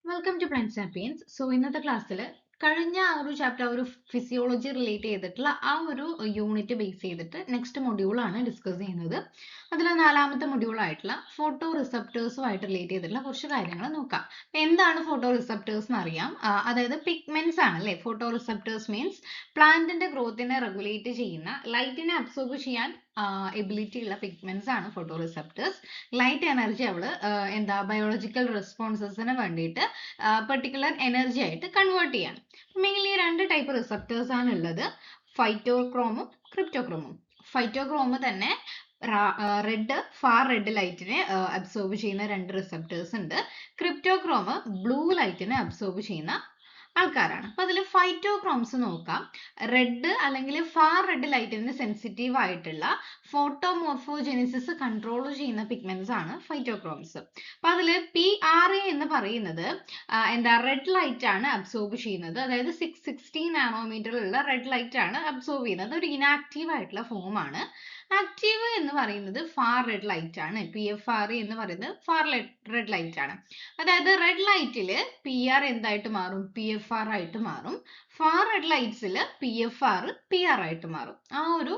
Welcome to Plant Sapiens. So ഇന്നത്തെ ക്ലാസ്സിൽ കഴിഞ്ഞ ഒരു ചാപ്റ്റർ ഒരു ഫിസിയോളജി റിലേറ്റ് ചെയ്തിട്ടുള്ള ഒരു യൂണിറ്റ് ബേസ് ചെയ്തിട്ട് നെക്സ്റ്റ് മൊഡ്യൂൾ ആണ് ഡിസ്കസ് ചെയ്യുന്നത്. അതിൽ നാലാമത്തെ മൊഡ്യൂൾ ആയിട്ടുള്ള ഫോട്ടോ റിസപ്റ്റേഴ്സുമായിട്ട് റിലേറ്റ് ചെയ്തിട്ടുള്ള കുറച്ച് കാര്യങ്ങൾ നോക്കാം. എന്താണ് ഫോട്ടോ റിസപ്റ്റേഴ്സ് എന്ന് അറിയാം. അതായത് പിഗ്മെന്റ്സ് ആണ് അല്ലേ. ഫോട്ടോ റിസപ്റ്റേഴ്സ് മീൻസ് പ്ലാന്റിന്റെ ഗ്രോത്തിനെ റെഗുലേറ്റ് ചെയ്യുന്ന ലൈറ്റിനെ അബ്സോർബ് ചെയ്യാൻ എബിലിറ്റി ഉള്ള പിഗ്മെന്റ്സ് ആണ് ഫോട്ടോ റിസപ്റ്റേഴ്സ്. ലൈറ്റ് എനർജി അവള് ബയോളജിക്കൽ റെസ്പോൺസസിന് വേണ്ടിയിട്ട് പെർട്ടിക്കുലർ എനർജി ആയിട്ട് കൺവേർട്ട് ചെയ്യാണ്. മെയിൻലി രണ്ട് ടൈപ്പ് റിസപ്റ്റേഴ്സ് ആണ് ഉള്ളത്, ഫൈറ്റോക്രോമും ക്രിപ്റ്റോക്രോമും. ഫൈറ്റോക്രോം തന്നെ ഫാർ റെഡ് ലൈറ്റിനെ അബ്സോർബ് ചെയ്യുന്ന രണ്ട് റിസപ്റ്റേഴ്സ് ഉണ്ട്. ക്രിപ്റ്റോക്രോം ബ്ലൂ ലൈറ്റിനെ അബ്സോർബ് ചെയ്യുന്ന ആൾക്കാരാണ്. അപ്പൊ അതിൽ ഫൈറ്റോക്രോംസ് നോക്കാം. റെഡ് അല്ലെങ്കിൽ ഫാർ റെഡ് ലൈറ്റിന് സെൻസിറ്റീവ് ആയിട്ടുള്ള ഫോട്ടോമോർഫോജെനിസിസ് കൺട്രോൾ ചെയ്യുന്ന പിഗ്മെന്റ്സ് ആണ് ഫൈറ്റോക്രോംസ്. അപ്പൊ അതിൽ PRA എന്ന് പറയുന്നത് റെഡ് ലൈറ്റ് ആണ് അബ്സോർബ് ചെയ്യുന്നത്. അതായത് 660 നാനോമീറ്ററിലുള്ള റെഡ് ലൈറ്റ് ആണ് അബ്സോർബ് ചെയ്യുന്നത്. ഒരു ഇനാക്റ്റീവ് ആയിട്ടുള്ള ഫോം ആണ്. ആക്റ്റീവ് എന്ന് പറയുന്നത് ഫാർ റെഡ് ലൈറ്റ് ആണ്. PFRA എന്ന് പറയുന്നത് ഫാർ റെഡ് ലൈറ്റ് ആണ്. അതായത് റെഡ് ലൈറ്റിൽ PR എന്തായിട്ട് മാറും? PFR ആയിട്ട് മാറും. ഫാർ റെഡ് ലൈറ്റ്സിൽ PFR PR ആയിട്ട് മാറും. ആ ഒരു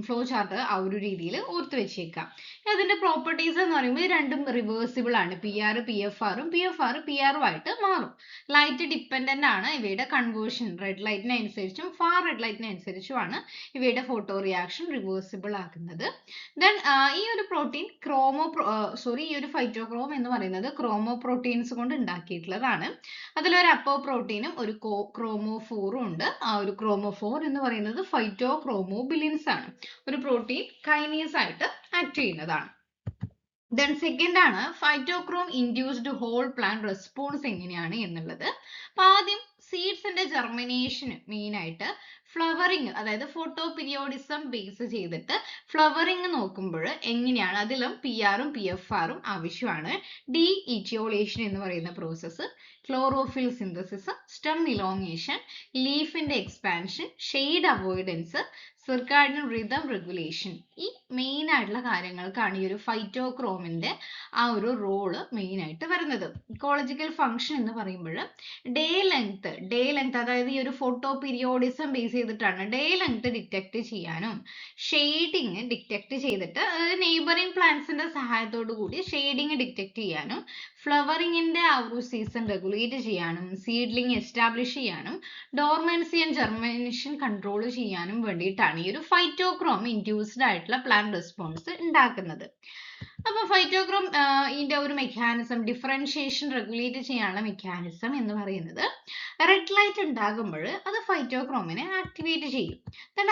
ഫ്ലോ ചാർട്ട് ആ ഒരു രീതിയിൽ ഓർത്ത് വെച്ചേക്കാം. അതിന്റെ പ്രോപ്പർട്ടീസ് എന്ന് പറയുമ്പോൾ രണ്ടും റിവേഴ്സിബിൾ ആണ്. PR PFRും PFR PRും ആയിട്ട് മാറും. ലൈറ്റ് ഡിപ്പെൻഡന്റ് ആണ് ഇവയുടെ കൺവേർഷൻ. റെഡ് ലൈറ്റിന് അനുസരിച്ചും ഫാർ റെഡ് ലൈറ്റിന് അനുസരിച്ചുമാണ് ഇവയുടെ ഫോട്ടോ റിയാക്ഷൻ റിവേഴ്സിബിൾ ആക്കുന്നത്. ദെൻ ഈ ഒരു പ്രോട്ടീൻ ഈ ഒരു ഫൈറ്റോക്രോം എന്ന് പറയുന്നത് ക്രോമോ പ്രോട്ടീൻസ് കൊണ്ട് ഉണ്ടാക്കിയിട്ടുള്ളതാണ്. അതിലൊരു അപ്പോ പ്രോട്ടീനും ഒരു ക്രോമോഫോറും ഉണ്ട്. ആ ഒരു ക്രോമോഫോർ എന്ന് പറയുന്നത് ഫൈറ്റോക്രോമോബിലിൻസ് ആണ്. ഒരു പ്രോട്ടീൻ കൈനേസ് ആയിട്ട് ആക്ട് ചെയ്യുന്നതാണ്. ദെൻ സെക്കൻഡ് ആണ് phytochrome induced whole plant response എങ്ങനെയാണ് എന്നുള്ളത്. അപ്പൊ ആദ്യം സീഡ്സിന്റെ ജെർമിനേഷന് മെയിൻ ആയിട്ട് ഫ്ലവറിങ്, അതായത് ഫോട്ടോ പീരിയോഡിസം ബേസ് ചെയ്തിട്ട് ഫ്ലവറിങ് നോക്കുമ്പോൾ എങ്ങനെയാണ്, അതിലും PRും PFRും ആവശ്യമാണ്. ഡീഇറ്റിയോളേഷൻ എന്ന് പറയുന്ന process, chlorophyll synthesis, stem elongation, ലീഫിന്റെ expansion, shade avoidance, circadian rhythm regulation. ഈ മെയിൻ ആയിട്ടുള്ള കാര്യങ്ങൾക്കാണ് ഈ ഒരു ഫൈറ്റോക്രോമിന്റെ ആ ഒരു റോള് മെയിൻ ആയിട്ട് വരുന്നത്. ഇക്കോളജിക്കൽ ഫംഗ്ഷൻ എന്ന് പറയുമ്പോൾ ഡേ ലെങ്ത് അതായത് ഈ ഒരു ഫോട്ടോ പീരിയോഡിസം ബേസ് ചെയ്തിട്ടാണ് ഡേ ലെങ്ത് ഡിറ്റക്ട് ചെയ്യാനും ഷെയ്ഡിങ് ഡിറ്റക്ട് ചെയ്തിട്ട് നെയ്ബറിംഗ് പ്ലാന്റ്സിന്റെ സഹായത്തോടു കൂടി ഷെയ്ഡിങ് ഡിറ്റക്ട് ചെയ്യാനും ഫ്ലവറിങ്ങിന്റെ ആ ഒരു സീസൺ റെഗുലേറ്റ് ചെയ്യാനും സീഡ്ലിംഗ് എസ്റ്റാബ്ലിഷ് ചെയ്യാനും ഡോർമൻസി ആൻഡ് ജെർമിനേഷൻ കൺട്രോൾ ചെയ്യാനും വേണ്ടിയിട്ടാണ് ഈ ഒരു ഫൈറ്റോക്രോം ഇൻഡ്യൂസ്ഡ് ആയിട്ടുള്ള പ്ലാന്റ് റെസ്പോൺസ് ഉണ്ടാക്കുന്നത്. അപ്പൊ ഫൈറ്റോക്രോം ഇതിന്റെ ഒരു മെക്കാനിസം, ഡിഫറൻഷിയേഷൻ റെഗുലേറ്റ് ചെയ്യാനുള്ള മെക്കാനിസം എന്ന് പറയുന്നത് റെഡ് ലൈറ്റ് ഉണ്ടാകുമ്പോൾ അത് ഫൈറ്റോക്രോമിനെ ആക്ടിവേറ്റ് ചെയ്യും.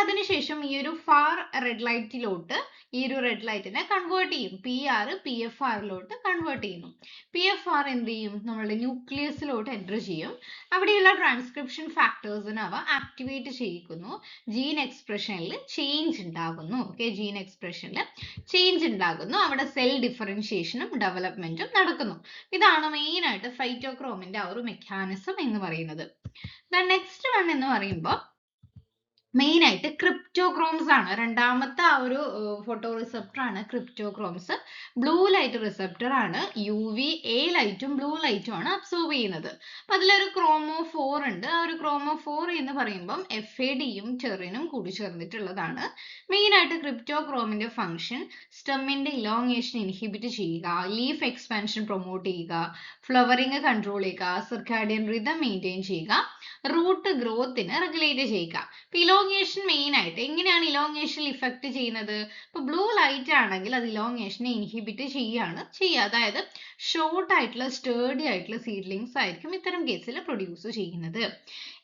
അതിനുശേഷം ഈ ഒരു ഫാർ റെഡ് ലൈറ്റിലോട്ട് ഈ ഒരു റെഡ് ലൈറ്റിനെ കൺവേർട്ട് ചെയ്യും. PR PFRലോട്ട് കൺവേർട്ട് ചെയ്യുന്നു. PFR എന്ത് ചെയ്യും? നമ്മളുടെ ന്യൂക്ലിയസിലോട്ട് എൻ്റർ ചെയ്യും. അവിടെയുള്ള ട്രാൻസ്ക്രിപ്ഷൻ ഫാക്ടേഴ്സിനെ അവ ആക്ടിവേറ്റ് ചെയ്യിക്കുന്നു. ജീൻ എക്സ്പ്രഷനിൽ ചേഞ്ച് ഉണ്ടാകുന്നു. ജീൻ എക്സ്പ്രഷനിൽ ചേഞ്ച് ഉണ്ടാകുന്നു. അവിടെ സെൽ ഡിഫറൻഷിയേഷനും ഡെവലപ്മെന്റും നടക്കുന്നു. ഇതാണ് മെയിൻ ആയിട്ട് ഫൈറ്റോക്രോമിന്റെ ആ ഒരു മെക്കാനിസം എന്ന് പറയുന്നത്. നെക്സ്റ്റ് വൺ എന്ന് പറയുമ്പോൾ മെയിൻ ആയിട്ട് ക്രിപ്റ്റോക്രോംസ് ആണ്. രണ്ടാമത്തെ ആ ഒരു ഫോട്ടോ റിസപ്റ്റർ ആണ് ക്രിപ്റ്റോക്രോംസ്. ബ്ലൂ ലൈറ്റ് റിസപ്റ്റർ ആണ്. UVA ലൈറ്റും ബ്ലൂ ലൈറ്റും ആണ് അബ്സോർബ് ചെയ്യുന്നത്. അപ്പൊ അതിലൊരു ക്രോമോഫോർ ഉണ്ട്. ആ ഒരു ക്രോമോഫോർ എന്ന് പറയുമ്പം FADയും ടെറിനും കൂടി ചേർന്നിട്ടുള്ളതാണ്. മെയിൻ ആയിട്ട് ക്രിപ്റ്റോക്രോമിന്റെ ഫംഗ്ഷൻ സ്റ്റെമ്മിന്റെ ഇലോങ്ങേഷൻ ഇൻഹിബിറ്റ് ചെയ്യുക, ലീഫ് എക്സ്പാൻഷൻ പ്രൊമോട്ട് ചെയ്യുക, ഫ്ലവറിങ് കൺട്രോൾ ചെയ്യുക, സിർക്കാഡിയൻ റിതം മെയിൻറ്റെയിൻ ചെയ്യുക, റൂട്ട് ഗ്രോത്തിനെ റെഗുലേറ്റ് ചെയ്യുക. ഇലോങ്ങേഷൻ മെയിൻ ആയിട്ട് എങ്ങനെയാണ് ഇലോങ്ങേഷൻ ഇഫക്റ്റ് ചെയ്യുന്നത്? ഇപ്പൊ ബ്ലൂ ലൈറ്റ് ആണെങ്കിൽ അത് ഇലോങ്ങേഷനെ ഇൻഹിബിറ്റ് ചെയ്യുക. അതായത് ഷോർട്ട് ആയിട്ടുള്ള സ്റ്റേർഡി ആയിട്ടുള്ള സീഡ്ലിങ്സ് ആയിരിക്കും ഇത്തരം കേസിൽ പ്രൊഡ്യൂസ് ചെയ്യുന്നത്.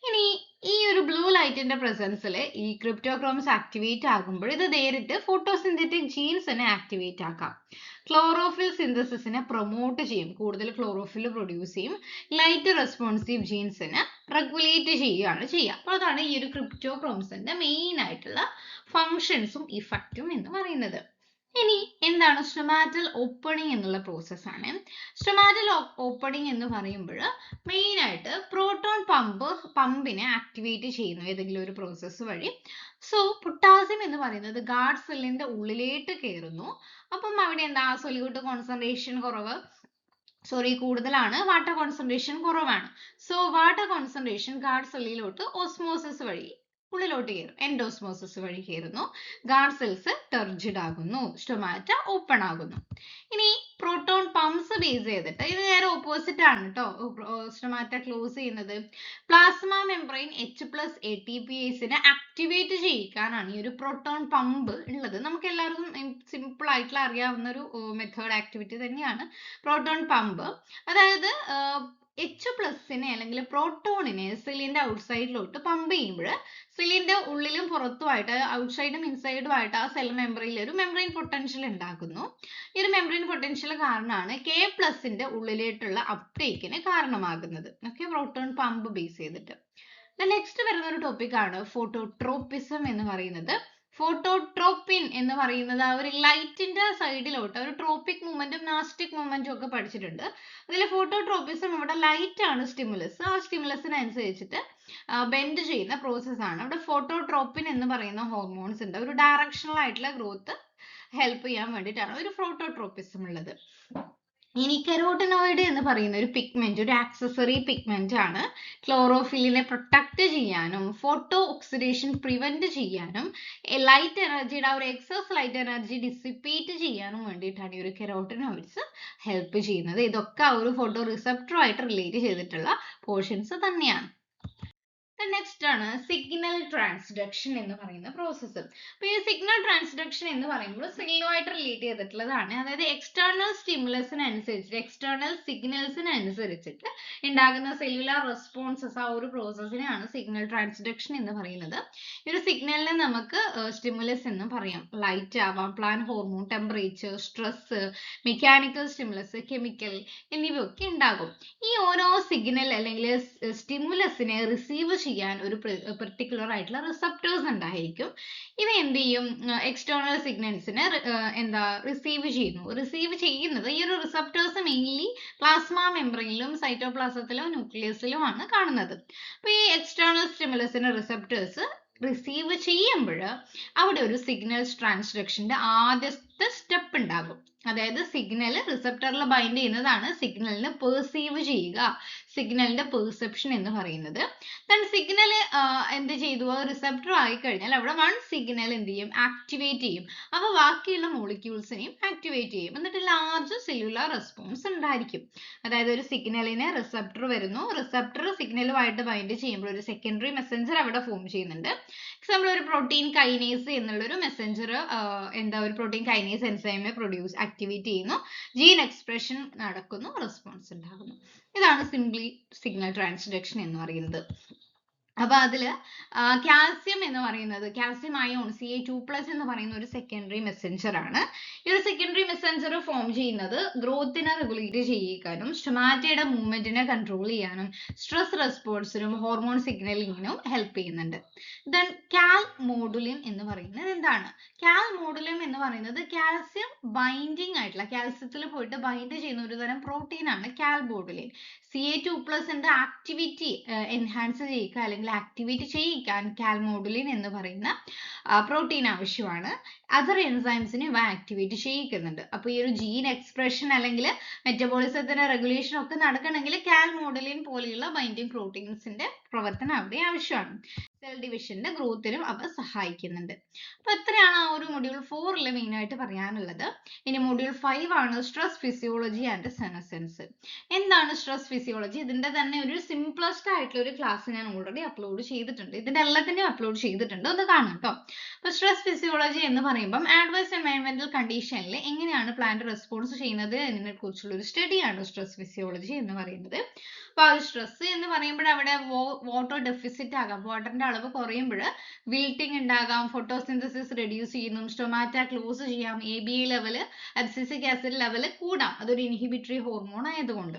ഇനി ഈ ഒരു ബ്ലൂ ലൈറ്റിന്റെ പ്രസൻസിൽ ഈ ക്രിപ്റ്റോക്രോംസ് ആക്ടിവേറ്റ് ആകുമ്പോൾ ഇത് നേരിട്ട് ഫോട്ടോസിന്തറ്റിക് ജീൻസിനെ ആക്ടിവേറ്റ് ആക്കാം. ക്ലോറോഫിൽ സിന്തസിസിനെ പ്രൊമോട്ട് ചെയ്യും. കൂടുതൽ ക്ലോറോഫിൽ പ്രൊഡ്യൂസ് ചെയ്യും. ലൈറ്റ് റെസ്പോൺസീവ് ജീൻസിനെ റെഗുലേറ്റ് ചെയ്യുകയാണ് ചെയ്യുക. അപ്പോൾ അതാണ് ഈ ഒരു ക്രിപ്റ്റോക്രോംസിന്റെ മെയിൻ ആയിട്ടുള്ള ഫങ്ഷൻസും ഇഫക്റ്റും എന്ന് പറയുന്നത്. ഇനി എന്താണ് സ്റ്റൊമാറ്റൽ ഓപ്പണിംഗ് എന്നുള്ള പ്രോസസ് ആണ്. സ്റ്റൊമാറ്റൽ ഓപ്പണിംഗ് എന്ന് പറയുമ്പോൾ മെയിൻ ആയിട്ട് പ്രോട്ടോൺ പമ്പിനെ ആക്ടിവേറ്റ് ചെയ്യുന്നു ഏതെങ്കിലും ഒരു പ്രോസസ്സ് വഴി. സോ പൊട്ടാസ്യം എന്ന് പറയുന്നത് ഗാർഡ് സെല്ലിന്റെ ഉള്ളിലേക്ക് കയറുന്നു. അപ്പം അവിടെ എന്താ സൊല്യൂട്ട് കോൺസെൻട്രേഷൻ കുറവ്, കൂടുതലാണ്, വാട്ടർ കോൺസെൻട്രേഷൻ കുറവാണ്. സോ വാട്ടർ കോൺസെൻട്രേഷൻ ഗാർഡ് സെല്ലിലോട്ട് ഓസ്മോസിസ് വഴി ഉള്ളിലോട്ട് കയറും, എൻഡോസ്മോസിസ് വഴി കയറുന്നു. ഗാർഡ് സെൽസ് ടർജിഡ് ആകുന്നു, സ്റ്റൊമാറ്റ ഓപ്പൺ ആകുന്നു. ഇനി പ്രോട്ടോൺ പമ്പ്സ് ബേസ് ചെയ്തിട്ട് ഇത് നേരെ ഓപ്പോസിറ്റ് ആണ് കേട്ടോ. സ്റ്റൊമാറ്റ ക്ലോസ് ചെയ്യുന്നത് പ്ലാസ്മ മെംബ്രെയിൻ H+ATPase ആക്ടിവേറ്റ് ചെയ്യിക്കാനാണ് ഈ ഒരു പ്രോട്ടോൺ പമ്പ് ഉള്ളത്. നമുക്ക് എല്ലാവർക്കും സിമ്പിൾ ആയിട്ടുള്ള അറിയാവുന്ന ഒരു മെത്തേഡ് ആക്ടിവിറ്റി തന്നെയാണ് പ്രോട്ടോൺ പമ്പ്. അതായത് H+നെ അല്ലെങ്കിൽ പ്രോട്ടോണിനെ സെല്ലിന്റെ ഔട്ട്സൈഡിലോട്ട് പമ്പ് ചെയ്യുമ്പോൾ സെല്ലിന്റെ ഉള്ളിലും പുറത്തുമായിട്ട്, ഔട്ട്സൈഡും ഇൻസൈഡും ആയിട്ട് ആ സെൽ മെംബ്രെയിനിൽ ഒരു മെംബ്രെയിൻ പൊട്ടൻഷ്യൽ ഉണ്ടാക്കുന്നു. ഈ ഒരു മെംബ്രെയിൻ പൊട്ടൻഷ്യൽ കാരണമാണ് K+ന്റെ ഉള്ളിലേക്കുള്ള അപ്ടേക്കിന് കാരണമാകുന്നത്. ഓക്കെ, പ്രോട്ടോൺ പമ്പ് ബേസ് ചെയ്തിട്ട്. നെക്സ്റ്റ് വരുന്ന ഒരു ടോപ്പിക് ആണ് ഫോട്ടോട്രോപ്പിസം എന്ന് പറയുന്നത്. ഫോട്ടോട്രോപ്പിൻ എന്ന് പറയുന്നത് ആ ഒരു ലൈറ്റിന്റെ സൈഡിലോട്ട് ഒരു ട്രോപ്പിക് മൂവ്മെന്റും നാസ്റ്റിക് മൂവ്മെന്റും ഒക്കെ പഠിച്ചിട്ടുണ്ട്. അതിൽ ഫോട്ടോട്രോപ്പിസം ഇവിടെ ലൈറ്റ് ആണ് സ്റ്റിമുലസ്. ആ സ്റ്റിമുലസിനനുസരിച്ചിട്ട് ബെൻഡ് ചെയ്യുന്ന പ്രോസസ് ആണ്. അവിടെ ഫോട്ടോട്രോപ്പിൻ എന്ന് പറയുന്ന ഹോർമോൺസ് ഉണ്ട്. ഒരു ഡയറക്ഷണൽ ആയിട്ടുള്ള ഗ്രോത്ത് ഹെൽപ്പ് ചെയ്യാൻ വേണ്ടിയിട്ടാണ് ഒരു ഫോട്ടോട്രോപ്പിസം ഉള്ളത്. ഇനി കെരോട്ടിനോയിഡ് എന്ന് പറയുന്ന ഒരു പിഗ്മെന്റ്, ഒരു ആക്സസറി പിഗ്മെന്റ് ആണ്. ക്ലോറോഫില്ലിനെ പ്രൊട്ടക്ട് ചെയ്യാനും ഫോട്ടോ ഓക്സിഡേഷൻ പ്രിവെന്റ് ചെയ്യാനും ലൈറ്റ് എനർജിയുടെ ആ ഒരു എക്സസ് ലൈറ്റ് എനർജി ഡിസിപ്പേറ്റ് ചെയ്യാനും വേണ്ടിയിട്ടാണ് ഈ ഒരു കെരോട്ടിനോയിഡ്സ് ഹെൽപ്പ് ചെയ്യുന്നത്. ഇതൊക്കെ ആ ഒരു ഫോട്ടോ റിസപ്റ്ററുമായിട്ട് റിലേറ്റ് ചെയ്തിട്ടുള്ള പോർഷൻസ് തന്നെയാണ്. നെക്സ്റ്റ് ആണ് സിഗ്നൽ ട്രാൻസ്ഡക്ഷൻ എന്ന് പറയുന്ന പ്രോസസ്സ്. അപ്പൊ ഈ സിഗ്നൽ ട്രാൻസ്ഡക്ഷൻ എന്ന് പറയുമ്പോൾ സെല്ലുമായിട്ട് റിലേറ്റ് ചെയ്തിട്ടുള്ളതാണ്. അതായത് എക്സ്റ്റേണൽ സ്റ്റിമുലസിനനുസരിച്ചിട്ട്, എക്സ്റ്റേണൽ സിഗ്നൽസിനനുസരിച്ചിട്ട് ഉണ്ടാകുന്ന സെല്ലുലാർ റെസ്പോൺസസ്, ആ ഒരു പ്രോസസ്സിനെയാണ് സിഗ്നൽ ട്രാൻസ്ഡക്ഷൻ എന്ന് പറയുന്നത്. ഈ ഒരു സിഗ്നലിനെ നമുക്ക് സ്റ്റിമുലസ് എന്ന് പറയാം. ലൈറ്റ് ആവാം, plant hormone, temperature, stress, mechanical stimulus, chemical എന്നിവയൊക്കെ ഉണ്ടാകും. ഈ ഓരോ സിഗ്നൽ അല്ലെങ്കിൽ സ്റ്റിമുലസിനെ റിസീവ് ചെയ്യാൻ ഒരു പെർട്ടിക്കുലർ ആയിട്ടുള്ള റിസപ്റ്റേഴ്സ് ഉണ്ടായിരിക്കും. ഇവ എന്ത് ചെയ്യും? എക്സ്റ്റേണൽ സിഗ്നൽസിനെ റിസീവ് ചെയ്യുന്നു. റിസീവ് ചെയ്യുന്നത് ഈ ഒരു റിസപ്റ്റേഴ്സ് മെയിൻലി പ്ലാസ്മ മെംബ്രെയിനിലും സൈറ്റോപ്ലാസത്തിലും ന്യൂക്ലിയസിലുമാണ് കാണുന്നത്. അപ്പൊ ഈ എക്സ്റ്റേണൽ സ്റ്റിമുലസിന് റിസപ്റ്റേഴ്സ് റിസീവ് ചെയ്യുമ്പോൾ അവിടെ ഒരു സിഗ്നൽ ട്രാൻസ്ഡക്ഷന്റെ ആദ്യത്തെ സ്റ്റെപ്പ് ഉണ്ടാകും. അതായത് സിഗ്നൽ റിസപ്റ്ററിൽ ബൈൻഡ് ചെയ്യുന്നതാണ് സിഗ്നലിനെ പെർസീവ് ചെയ്യുക, സിഗ്നലിന്റെ പെർസെപ്ഷൻ എന്ന് പറയുന്നത്. ദെൻ സിഗ്നൽ എന്ത് ചെയ്തു? റിസപ്റ്റർ ആയി കഴിഞ്ഞാൽ അവിടെ വൺ സിഗ്നൽ എന്ത് ചെയ്യും? ആക്ടിവേറ്റ് ചെയ്യും. അപ്പൊ ബാക്കിയുള്ള മോളിക്യൂൾസിനെയും ആക്ടിവേറ്റ് ചെയ്യും. എന്നിട്ട് ലാർജ് സെല്ലുലാർ റെസ്പോൺസ് ഉണ്ടായിരിക്കും. അതായത് ഒരു സിഗ്നലിന് റിസപ്റ്റർ വരുന്നു, റിസപ്റ്റർ സിഗ്നലുമായിട്ട് ബൈൻഡ് ചെയ്യുമ്പോൾ ഒരു സെക്കൻഡറി മെസ്സഞ്ചർ അവിടെ ഫോം ചെയ്യുന്നുണ്ട്. എക്സാമ്പിൾ ഒരു പ്രോട്ടീൻ കൈനേസ് എന്നുള്ള ഒരു മെസ്സഞ്ചർ ഒരു പ്രോട്ടീൻ കൈനേസ് എൻസൈമിനെ ആക്ടിവേറ്റ് ചെയ്യുന്നു, ജീൻ എക്സ്പ്രഷൻ നടക്കുന്നു, റെസ്പോൺസ് ഉണ്ടാകുന്നു. ഇതാണ് സിംപ്ലി സിഗ്നൽ ട്രാൻസ്ഡക്ഷൻ എന്ന് പറയുന്നത്. അപ്പൊ അതില് കാൽസ്യം എന്ന് പറയുന്നത്, കാൽസ്യം അയോൺ Ca2+ എന്ന് പറയുന്ന ഒരു സെക്കൻഡറി മെസ്സഞ്ചർ ആണ്. ഈ ഒരു സെക്കൻഡറി മെസ്സഞ്ചർ ഫോം ചെയ്യുന്നത് ഗ്രോത്തിനെ റെഗുലേറ്റ് ചെയ്യിക്കാനും സ്റ്റൊമാറ്റയുടെ മൂവ്മെന്റിനെ കൺട്രോൾ ചെയ്യാനും സ്ട്രെസ് റെസ്പോൺസിനും ഹോർമോൺ സിഗ്നലിങ്ങിനും ഹെൽപ്പ് ചെയ്യുന്നുണ്ട്. ദെൻ കാൽ മോഡുലിൻ എന്ന് പറയുന്നത് എന്താണ്? കാൽ മോഡുലിൻ എന്ന് പറയുന്നത് കാൽസ്യം ബൈൻഡിങ് ആയിട്ടുള്ള, കാൽസ്യത്തിൽ പോയിട്ട് ബൈൻഡ് ചെയ്യുന്ന ഒരു തരം പ്രോട്ടീൻ ആണ് കാൽ മോഡുലിൻ. Ca2+ ആക്ടിവിറ്റി എൻഹാൻസ് ചെയ്യുക അല്ലെങ്കിൽ ആക്ടിവേറ്റ് ചെയ്യിക്കാൻ കാൽമോഡുലിൻ എന്ന് പറയുന്ന പ്രോട്ടീൻ ആവശ്യമാണ്. അതർ എൻസൈംസിനെ ഇവ ആക്ടിവേറ്റ് ചെയ്യിക്കുന്നുണ്ട്. അപ്പൊ ഈ ഒരു ജീൻ എക്സ്പ്രഷൻ അല്ലെങ്കിൽ മെറ്റബോളിസത്തിന്റെ റെഗുലേഷൻ ഒക്കെ നടക്കണമെങ്കിൽ കാൽമോഡുലിൻ പോലെയുള്ള ബൈൻഡിങ് പ്രോട്ടീൻസിന്റെ പ്രവർത്തനം അവിടെ ആവശ്യമാണ്. സെൽ ഡിവിഷന്റെ ഗ്രോത്തിനും അവ സഹായിക്കുന്നുണ്ട്. അപ്പൊ ഇത്രയാണ് ആ ഒരു മൊഡ്യൂൾ 4 മെയിൻ ആയിട്ട് പറയാനുള്ളത്. ഇനി മൊഡ്യൂൾ 5 ആണ് സ്ട്രെസ് ഫിസിയോളജി ആൻഡ് സെനസെൻസ്. എന്താണ് സ്ട്രെസ് ഫിസിയോളജി? ഇതിന്റെ തന്നെ ഒരു സിംപ്ലസ്റ്റ് ആയിട്ടുള്ള ഒരു ക്ലാസ് ഞാൻ ഓൾറെഡി അപ്ലോഡ് ചെയ്തിട്ടുണ്ട്. ഇതിന്റെ എല്ലാത്തിന്റെയും അപ്ലോഡ് ചെയ്തിട്ടുണ്ട്, ഒന്ന് കാണാം കേട്ടോ. അപ്പൊ സ്ട്രെസ് ഫിസിയോളജി എന്ന് പറയുമ്പോൾ ആഡ്വേഴ്സ് എൻവയറൺമെന്റൽ കണ്ടീഷനിൽ എങ്ങനെയാണ് പ്ലാന്റ് റെസ്പോൺസ് ചെയ്യുന്നത് എന്നതിനെ കുറിച്ചുള്ള ഒരു സ്റ്റഡിയാണ് സ്ട്രെസ് ഫിസിയോളജി എന്ന് പറയുന്നത്. അപ്പൊ ആ സ്ട്രെസ് എന്ന് പറയുമ്പോൾ അവിടെ വാട്ടർ ഡെഫിസിറ്റ് ആകാം, വാട്ടറിന്റെ അളവ് കുറയുമ്പോൾ വിൽട്ടിംഗ് ഉണ്ടാകാം, ഫോട്ടോസിന്തസിസ് റെഡ്യൂസ് ചെയ്യുന്നു, സ്റ്റൊമാറ്റ ക്ലോസ് ചെയ്യാം, ABA level, abscisic acid level കൂടാം, അതൊരു ഇൻഹിബിറ്ററി ഹോർമോൺ ആയതുകൊണ്ട്.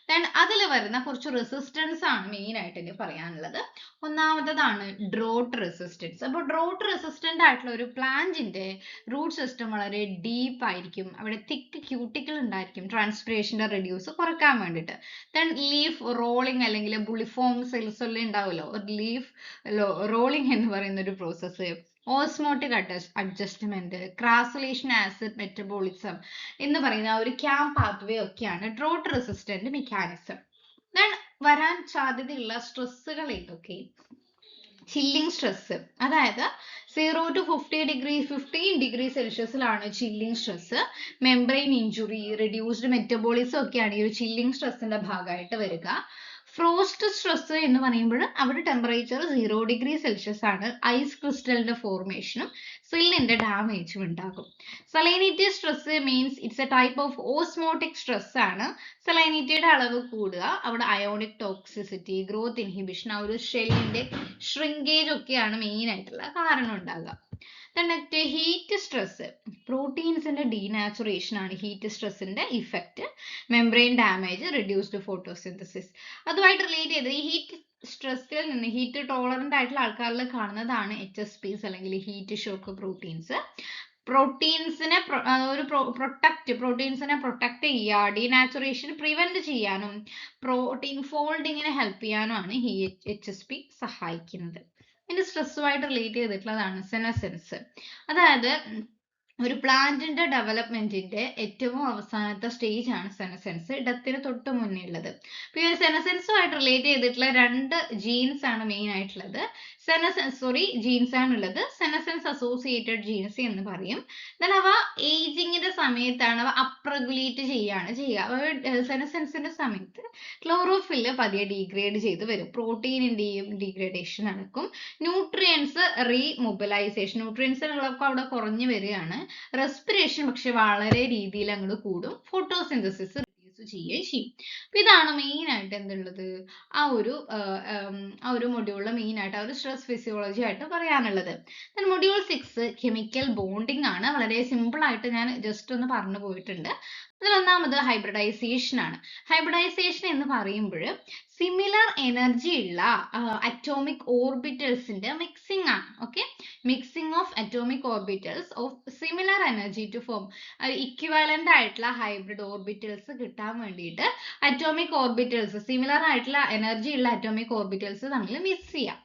ദെൻ അതിൽ വരുന്ന കുറച്ച് റെസിസ്റ്റൻസ് ആണ് മെയിൻ ആയിട്ട് എനിക്ക് പറയാനുള്ളത്. ഒന്നാമതാണ് ഡ്രോട്ട് റെസിസ്റ്റൻസ്. അപ്പോൾ ഡ്രോട്ട് റെസിസ്റ്റന്റ് ആയിട്ടുള്ള ഒരു പ്ലാന്റിന്റെ റൂട്ട് സിസ്റ്റം വളരെ ഡീപ്പ് ആയിരിക്കും, അവിടെ തിക്ക് ക്യൂട്ടിക്കിൾ ഉണ്ടായിരിക്കും, ട്രാൻസ്പിറേഷന്റെ റെഡ്യൂസ് കുറക്കാൻ വേണ്ടിയിട്ട്. ദെൻ ലീഫ് റോളിംഗ് അല്ലെങ്കിൽ ബുളിഫോം സെൽസ് എല്ലാം ഉണ്ടാവുമല്ലോ, ഒരു ലീഫ് റോളിംഗ് എന്ന് പറയുന്ന ഒരു process, osmotic adjustment, crassulacean acid metabolism എന്ന് പറയുന്ന ഒരു ക്യാം പാത്വേ ഒക്കെയാണ് ഡ്രോട്ട് റെസിസ്റ്റന്റ് മെക്കാനിസം. ദെൻ വരാൻ സാധ്യതയുള്ള സ്ട്രെസ്സുകൾ ഏതൊക്കെ? ചില്ലിങ് സ്ട്രെസ്, അതായത് 0 to 15 ഡിഗ്രി സെൽഷ്യസിലാണ് chilling stress. Membrane injury, reduced metabolism ഒക്കെയാണ് ഈ ഒരു ചില്ലിങ് സ്ട്രെസ്സിന്റെ ഭാഗമായിട്ട് വരിക. ഫ്രോസ്റ്റ് സ്ട്രെസ് എന്ന് പറയുമ്പോൾ അവിടെ ടെമ്പറേച്ചർ 0 ഡിഗ്രി സെൽഷ്യസ് ആണ്. ഐസ് ക്രിസ്റ്റലിന്റെ ഫോർമേഷനും സില്ലിന്റെ ഡാമേജും ഉണ്ടാകും. Salinity stress means it's A type of osmotic stress ആണ്. സലൈനിറ്റിയുടെ അളവ് കൂടുക, അവിടെ അയോണിക് ടോക്സിസിറ്റി, ഗ്രോത്ത് ഇൻഹിബിഷൻ, ആ ഒരു ഷെല്ലിന്റെ ഷ്രിങ്കേജ് ഒക്കെയാണ് മെയിൻ ആയിട്ടുള്ള കാരണം ഉണ്ടാകുക. നെക്സ്റ്റ് ഹീറ്റ് സ്ട്രെസ്, പ്രോട്ടീൻസിന്റെ ഡീനാച്ചുറേഷൻ ആണ് ഹീറ്റ് സ്ട്രെസ്സിന്റെ effect. Membrane damage, reduced photosynthesis. അതുമായിട്ട് റിലേറ്റ് ചെയ്ത് ഈ ഹീറ്റ് സ്ട്രെസ്സിൽ നിന്ന് ഹീറ്റ് ടോളറന്റ് ആയിട്ടുള്ള ആൾക്കാരിൽ കാണുന്നതാണ് HSPs അല്ലെങ്കിൽ ഹീറ്റ് ഷോക്ക് പ്രോട്ടീൻസ്. പ്രോട്ടീൻസിനെ പ്രൊട്ടക്ട് ചെയ്യുക, ഡീനാച്ചുറേഷൻ പ്രിവെന്റ് ചെയ്യാനും പ്രോട്ടീൻ ഫോൾഡിങ്ങിനെ ഹെൽപ്പ് ചെയ്യാനുമാണ് ഈ HSP സഹായിക്കുന്നത്. ഇതിന്റെ സ്ട്രെസ്സുമായിട്ട് റിലേറ്റ് ചെയ്തിട്ടുള്ളതാണ് സെനസെൻസ്. അതായത് ഒരു പ്ലാന്റിന്റെ ഡെവലപ്മെന്റിന്റെ ഏറ്റവും അവസാനത്തെ സ്റ്റേജ് ആണ് സെനസെൻസ്, ഇടത്തിന് തൊട്ട് മുന്നേ ഉള്ളത്. അപ്പൊ ഈ ഒരു സെനസെൻസുമായിട്ട് റിലേറ്റ് ചെയ്തിട്ടുള്ള 2 ജീൻസ് ആണ് മെയിൻ ആയിട്ടുള്ളത്. ജീൻസ് ആണുള്ളത്. സെനസെൻസ് അസോസിയേറ്റഡ് ജീൻസ് എന്ന് പറയും. ദെൻ അവ ഏജിങ്ങിന്റെ സമയത്താണ് അവ അപ്രഗുലേറ്റ് ചെയ്യുക. സെനസെൻസിന്റെ സമയത്ത് ക്ലോറോഫില്ല് പതിയെ ഡീഗ്രേഡ് ചെയ്ത് വരും, പ്രോട്ടീനിന്റെയും ഡീഗ്രേഡേഷൻ നടക്കും. ന്യൂട്രിയൻസ് റീമൊബിലൈസേഷൻ, ന്യൂട്രിയൻസിനുള്ളതൊക്കെ അവിടെ കുറഞ്ഞു വരികയാണ്. റെസ്പിറേഷൻ പക്ഷെ വളരെ രീതിയിൽ അങ്ങോട്ട് കൂടും. ഫോട്ടോസിന്തസിസ് ചെയ്യുകയും ചെയ്യും. അപ്പൊ ഇതാണ് മെയിൻ ആയിട്ട് എന്തുള്ളത് ആ ഒരു മൊഡ്യൂളിൽ മെയിൻ ആയിട്ട് ആ ഒരു സ്ട്രെസ് ഫിസിയോളജി ആയിട്ട് പറയാനുള്ളത്. മൊഡ്യൂൾ 6 കെമിക്കൽ ബോണ്ടിങ് ആണ്. വളരെ സിമ്പിൾ ആയിട്ട് ഞാൻ ജസ്റ്റ് ഒന്ന് പറഞ്ഞു പോയിട്ടുണ്ട്. അതിലൊന്നാമത് ഹൈബ്രിഡൈസേഷൻ ആണ്. ഹൈബ്രിഡൈസേഷൻ എന്ന് പറയുമ്പോൾ സിമിലർ എനർജി ഉള്ള അറ്റോമിക് ഓർബിറ്റൽസിന്റെ മിക്സിംഗ് ആണ്. Okay, mixing of atomic orbitals of similar energy to form equivalent ആയിട്ടുള്ള ഹൈബ്രിഡ് ഓർബിറ്റൽസ് കിട്ടാൻ വേണ്ടിയിട്ട് അറ്റോമിക് ഓർബിറ്റൽസ് സിമിലർ ആയിട്ടുള്ള എനർജി ഉള്ള അറ്റോമിക് ഓർബിറ്റൽസ് തമ്മിൽ മിക്സ് ചെയ്യാം.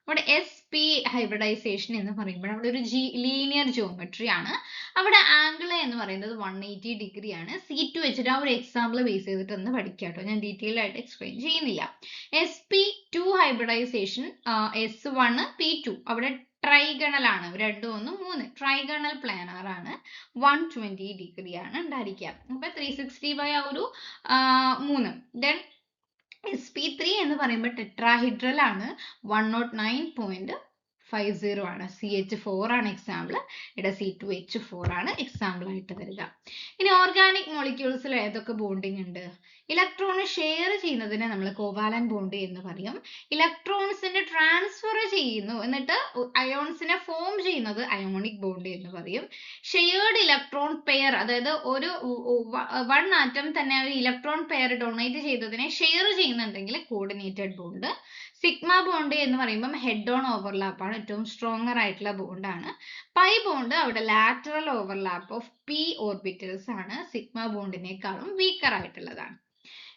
അവിടെ SP ഹൈബ്രിഡൈസേഷൻ എന്ന് പറയുമ്പോൾ അവിടെ ഒരു ലീനിയർ ജോമെട്രി ആണ്. അവിടെ ആംഗിൾ എന്ന് പറയുന്നത് 180 ഡിഗ്രി ആണ്. C2 വെച്ചിട്ട് ആ ഒരു എക്സാമ്പിൾ ബേസ് ചെയ്തിട്ട് ഒന്ന് പഠിക്കാം കേട്ടോ, ഞാൻ ഡീറ്റെയിൽ ആയിട്ട് എക്സ്പ്ലെയിൻ ചെയ്യുന്നില്ല. SP2 ഹൈബ്രിഡൈസേഷൻ S1 P2 അവിടെ ട്രൈഗണൽ ആണ്, 2 1 3 ട്രൈഗണൽ പ്ലാനർ ആണ്. 120 ഡിഗ്രി ആണ് ഉണ്ടായിരിക്കുക. അപ്പൊ 360 ബൈ ആ ഒരു 3. ദെൻ SP3 എന്ന് പറയുമ്പോൾ ടെട്രാഹിഡ്രൽ ആണ്, 109.50 ആണ്. CH4 ആണ് എക്സാമ്പിൾ. ഇവിടെ C2H4 ആണ് എക്സാമ്പിൾ ആയിട്ട് വരിക. ഇനി ഓർഗാനിക് മോളിക്യൂൾസിൽ ഏതൊക്കെ ബോണ്ടിങ് ഉണ്ട്? ഇലക്ട്രോൺ ഷെയർ ചെയ്യുന്നതിനെ നമ്മൾ കോവാലന്റ് ബോണ്ട് എന്ന് പറയും. ഇലക്ട്രോൺസിനെ ട്രാൻസ്ഫർ ചെയ്യുന്നു എന്നിട്ട് അയോൺസിനെ ഫോം ചെയ്യുന്നത് അയോണിക് ബോണ്ട് എന്ന് പറയും. ഷെയർഡ് ഇലക്ട്രോൺ പെയർ, അതായത് ഒരു 1 ആറ്റം തന്നെ ഒരു ഇലക്ട്രോൺ പെയർ ഡൊണേറ്റ് ചെയ്തതിനെ ഷെയർ ചെയ്യുന്നുണ്ടെങ്കിൽ കോർഡിനേറ്റഡ് ബോണ്ട്. സിഗ്മ ബോണ്ട് എന്ന് പറയുമ്പോൾ ഹെഡ് ഓൺ ഓവർലാപ്പ് ആണ്, ഏറ്റവും സ്ട്രോങ്ങർ ആയിട്ടുള്ള ബോണ്ടാണ്. പൈ ബോണ്ട് അവിടെ lateral overlap of p orbitals ആണ്, സിഗ്മ ബോണ്ടിനേക്കാളും വീക്കർ ആയിട്ടുള്ളതാണ്.